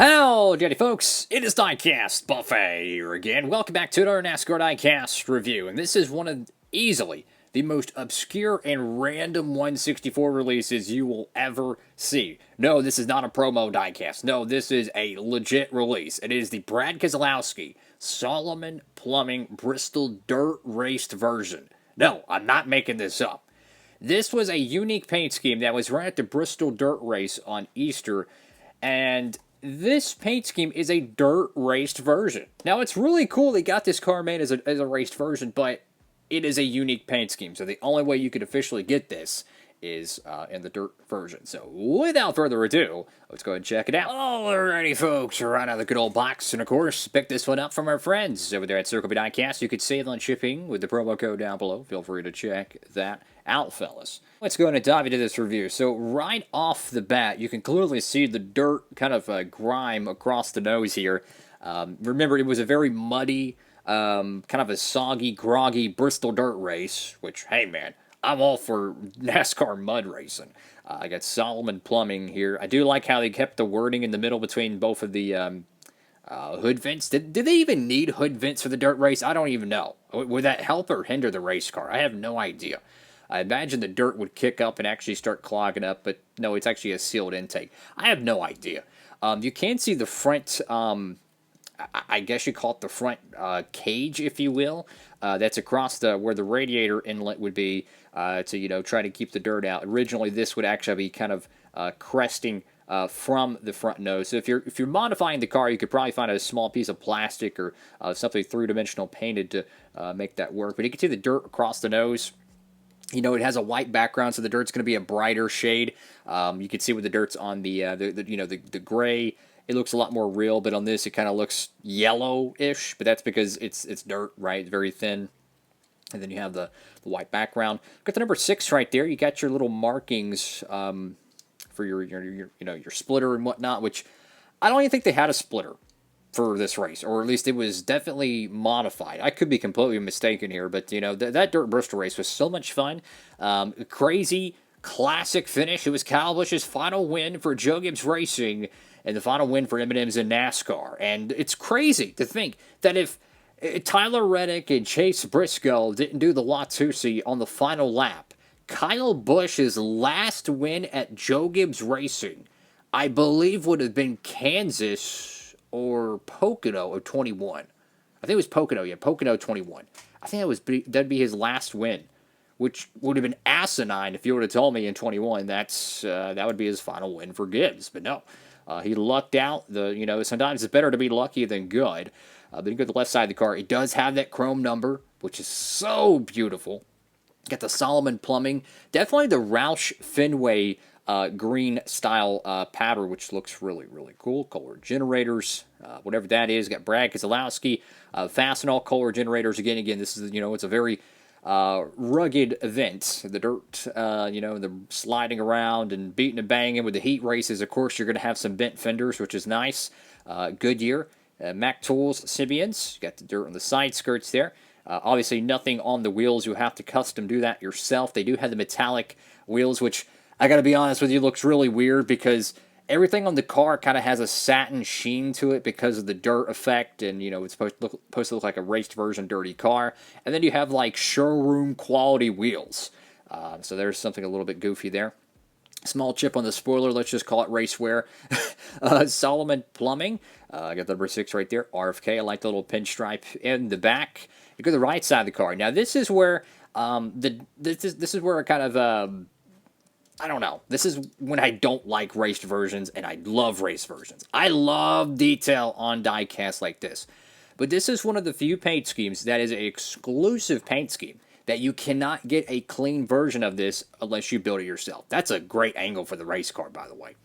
Howdy, folks. It is Diecastbuffet here again. Welcome back to another NASCAR Diecast review. And this is one of easily the most obscure and random 164 releases you will ever see. No, this is not a promo diecast. No, this is a legit release. It is the Brad Keselowski Solomon Plumbing Bristol Dirt Raced version. No, I'm not making this up. This was a unique paint scheme that was run at the Bristol Dirt Race on Easter, and this paint scheme is a dirt raced version. Now, it's really cool they got this car made as a raced version, but it is a unique paint scheme. So the only way you could officially get this is in the dirt version. So without further ado, let's go ahead and check it out. Alrighty, folks, we're right out of the good old box. And of course, pick this one up from our friends over there at Circle B Diecast. You could save on shipping with the promo code down below. Feel free to check that out, fellas. Let's go ahead and dive into this review. So right off the bat, you can clearly see the dirt kind of grime across the nose here. Remember, it was a very muddy, kind of a soggy, groggy Bristol dirt race, which, hey man, I'm all for NASCAR mud racing. I got Solomon Plumbing here. I do like how they kept the wording in the middle between both of the hood vents. Did they even need hood vents for the dirt race? I don't even know. Would that help or hinder the race car? I have no idea. I imagine the dirt would kick up and actually start clogging up, but no, it's actually a sealed intake. I have no idea. You can see the front, I guess you call it the front cage, if you will. That's across where the radiator inlet would be to, try to keep the dirt out. Originally, this would actually be kind of cresting from the front nose. So if you're modifying the car, you could probably find a small piece of plastic or something three-dimensional painted to make that work. But you can see the dirt across the nose. It has a white background, so the dirt's going to be a brighter shade. You can see with the dirt's on the gray. It looks a lot more real, but on this it kind of looks yellow-ish. But that's because it's dirt, right? It's very thin. And then you have the white background. Got the number 6 right there. You got your little markings for your splitter and whatnot. Which I don't even think they had a splitter for this race, or at least it was definitely modified. I could be completely mistaken here, but that Dirt Bristol race was so much fun. Crazy, classic finish. It was Kyle Busch's final win for Joe Gibbs Racing and the final win for M&M's in NASCAR. And it's crazy to think that if Tyler Reddick and Chase Briscoe didn't do the Watusi on the final lap, Kyle Busch's last win at Joe Gibbs Racing, I believe, would have been Kansas or Pocono of 21. I think it was Pocono, yeah, Pocono 21. I think that'd be his last win, which would have been asinine if you would have told me in 21 that would be his final win for Gibbs. But no, he lucked out. Sometimes it's better to be lucky than good. But you go to the left side of the car. It does have that chrome number, which is so beautiful. Got the Solomon Plumbing. Definitely the Roush Fenway green style pattern, which looks really, really cool. Kohler generators, whatever that is. Got Brad Keselowski, Fastenal Kohler generators. Again, this is, it's a very rugged event. The dirt, the sliding around and beating and banging with the heat races. Of course, you're going to have some bent fenders, which is nice. Goodyear, Mac Tools, Sibians. Got the dirt on the side skirts there. Obviously, nothing on the wheels. You'll have to custom do that yourself. They do have the metallic wheels, which I got to be honest with you, looks really weird because everything on the car kind of has a satin sheen to it because of the dirt effect, and it's supposed to look like a raced version dirty car. And then you have like showroom quality wheels, so there's something a little bit goofy there. Small chip on the spoiler, let's just call it race wear. Solomon Plumbing, I got the number 6 right there. RFK, I like the little pinstripe in the back. You go to the right side of the car. Now this is where this is where it kind of I don't know. This is when I don't like raced versions, and I love race versions. I love detail on diecast like this. But this is one of the few paint schemes that is an exclusive paint scheme that you cannot get a clean version of this unless you build it yourself. That's a great angle for the race car, by the way.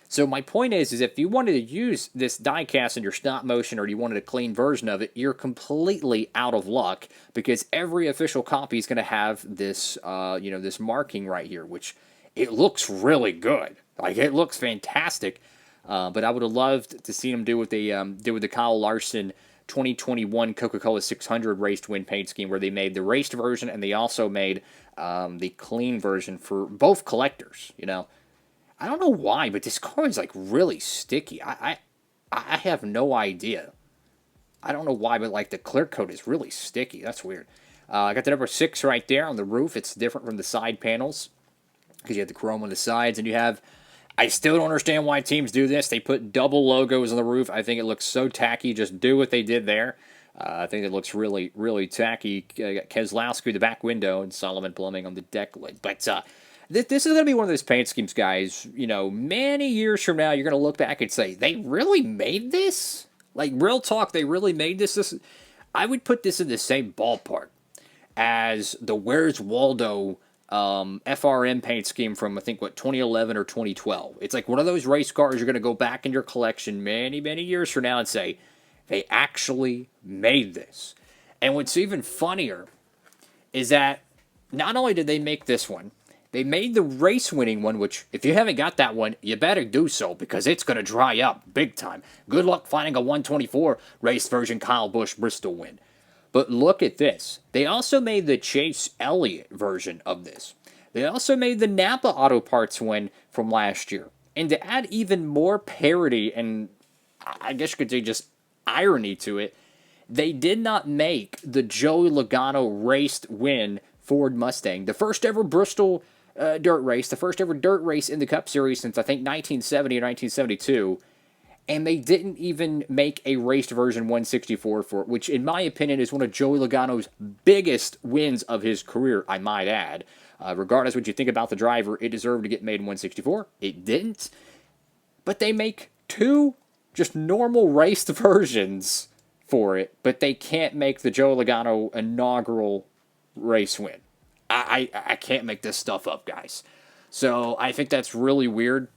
So my point is if you wanted to use this diecast in your stop motion or you wanted a clean version of it, you're completely out of luck because every official copy is going to have this, this marking right here, which it looks really good. Like, it looks fantastic. But I would have loved to see them do what they did with the Kyle Larson 2021 Coca-Cola 600 raced win paint scheme, where they made the raced version and they also made the clean version for both collectors. I don't know why, but this car is like really sticky. I I have no idea. I don't know why, but like the clear coat is really sticky. That's weird. I got the number 6 right there on the roof. It's different from the side panels because you have the chrome on the sides, and you have. I still don't understand why teams do this. They put double logos on the roof. I think it looks so tacky. Just do what they did there. I think it looks really, really tacky. Got Keselowski the back window and Solomon Plumbing on the deck lid. But this is going to be one of those paint schemes, guys. You know, many years from now, you're going to look back and say, they really made this? Like, real talk, they really made this? I would put this in the same ballpark as the Where's Waldo FRM paint scheme from, I think, 2011 or 2012. It's like one of those race cars you're going to go back in your collection many, many years from now and say, they actually made this. And what's even funnier is that not only did they make this one, they made the race-winning one, which, if you haven't got that one, you better do so, because it's going to dry up big time. Good luck finding a 124 race version Kyle Busch Bristol win. But look at this. They also made the Chase Elliott version of this. They also made the Napa Auto Parts win from last year. And to add even more parody, and I guess you could say just irony to it, they did not make the Joey Logano raced win Ford Mustang, the first ever Bristol dirt race, the first ever dirt race in the Cup Series since I think 1970 or 1972, and they didn't even make a raced version 164 for it, which in my opinion is one of Joey Logano's biggest wins of his career, I might add. Regardless of what you think about the driver, it deserved to get made in 164. It didn't. But they make two just normal raced versions for it, but they can't make the Joe Logano inaugural race win. I can't make this stuff up, guys. So I think that's really weird.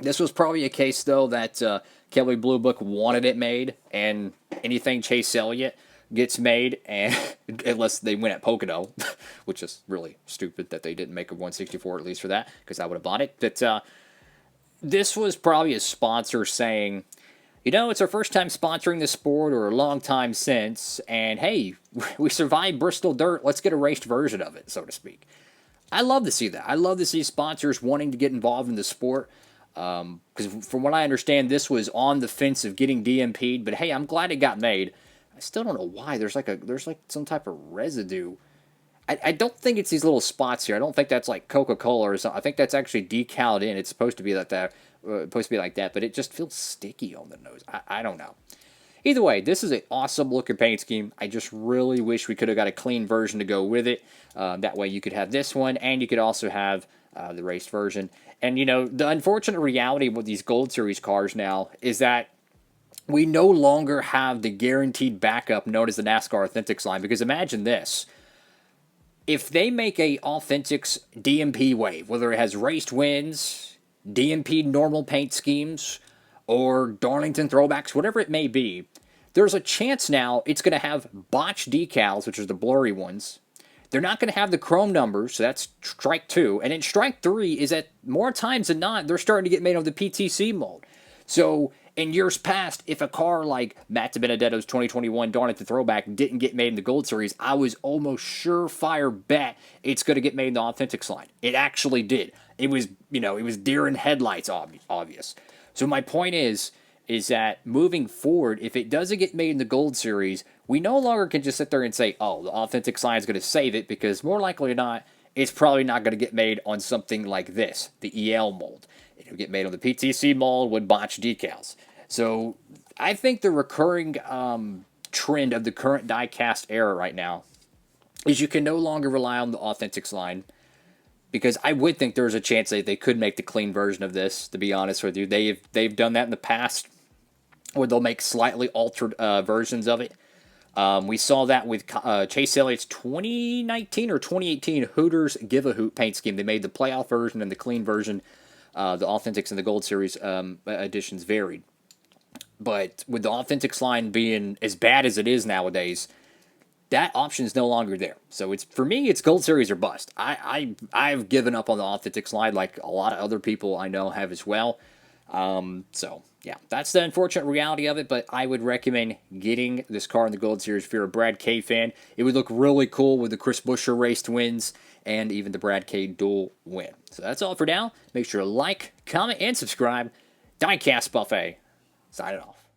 This was probably a case, though, that Kelly Blue Book wanted it made, and anything Chase Elliott gets made, and unless they win at Pocono, which is really stupid that they didn't make a 164 at least for that, because I would have bought it. But this was probably a sponsor saying, you know, it's our first time sponsoring the sport, or a long time since, and hey, we survived Bristol Dirt, let's get a raced version of it, so to speak. I love to see that. I love to see sponsors wanting to get involved in the sport, because from what I understand, this was on the fence of getting DMP'd, but hey, I'm glad it got made. I still don't know why. There's like some type of residue. I don't think it's these little spots here. I don't think that's like Coca-Cola or something. I think that's actually decaled in. It's supposed to be like that, but it just feels sticky on the nose. I don't know. Either way, this is an awesome looking paint scheme. I just really wish we could have got a clean version to go with it. That way you could have this one, and you could also have the raced version. And, you know, the unfortunate reality with these Gold Series cars now is that we no longer have the guaranteed backup known as the NASCAR Authentics line. Because imagine this. If they make a Authentics DMP wave, whether it has raced wins, DMP normal paint schemes, or Darlington throwbacks, whatever it may be, there's a chance now it's going to have botched decals, which are the blurry ones. They're not going to have the chrome numbers, so that's strike 2. And then strike 3 is that more times than not, they're starting to get made of the PTC mold. So in years past, if a car like Matt DiBenedetto's 2021 Darlington throwback didn't get made in the Gold Series, I was almost surefire bet it's going to get made in the Authentics line. It actually did. It was, you know, it was deer in headlights obvious. So my point is that moving forward, if it doesn't get made in the Gold Series, we no longer can just sit there and say, oh, the Authentics line is going to save it, because more likely than not, it's probably not going to get made on something like this, the EL mold. It'll get made on the PTC mold with botched decals. So I think the recurring trend of the current diecast era right now is you can no longer rely on the Authentics line, because I would think there's a chance that they could make the clean version of this, to be honest with you. They've done that in the past, where they'll make slightly altered versions of it. We saw that with Chase Elliott's 2019 or 2018 Hooters Give a Hoot paint scheme. They made the playoff version and the clean version. The Authentics and the Gold Series editions varied. But with the Authentics line being as bad as it is nowadays, that option is no longer there. So it's, for me, it's Gold Series or bust. I've given up on the Authentics line, like a lot of other people I know have as well. So yeah, that's the unfortunate reality of it. But I would recommend getting this car in the Gold Series if you're a Brad K fan. It would look really cool with the Chris Buescher raced wins and even the Brad K dual win. So that's all for now. Make sure to like, comment, and subscribe. Diecast Buffet signing off.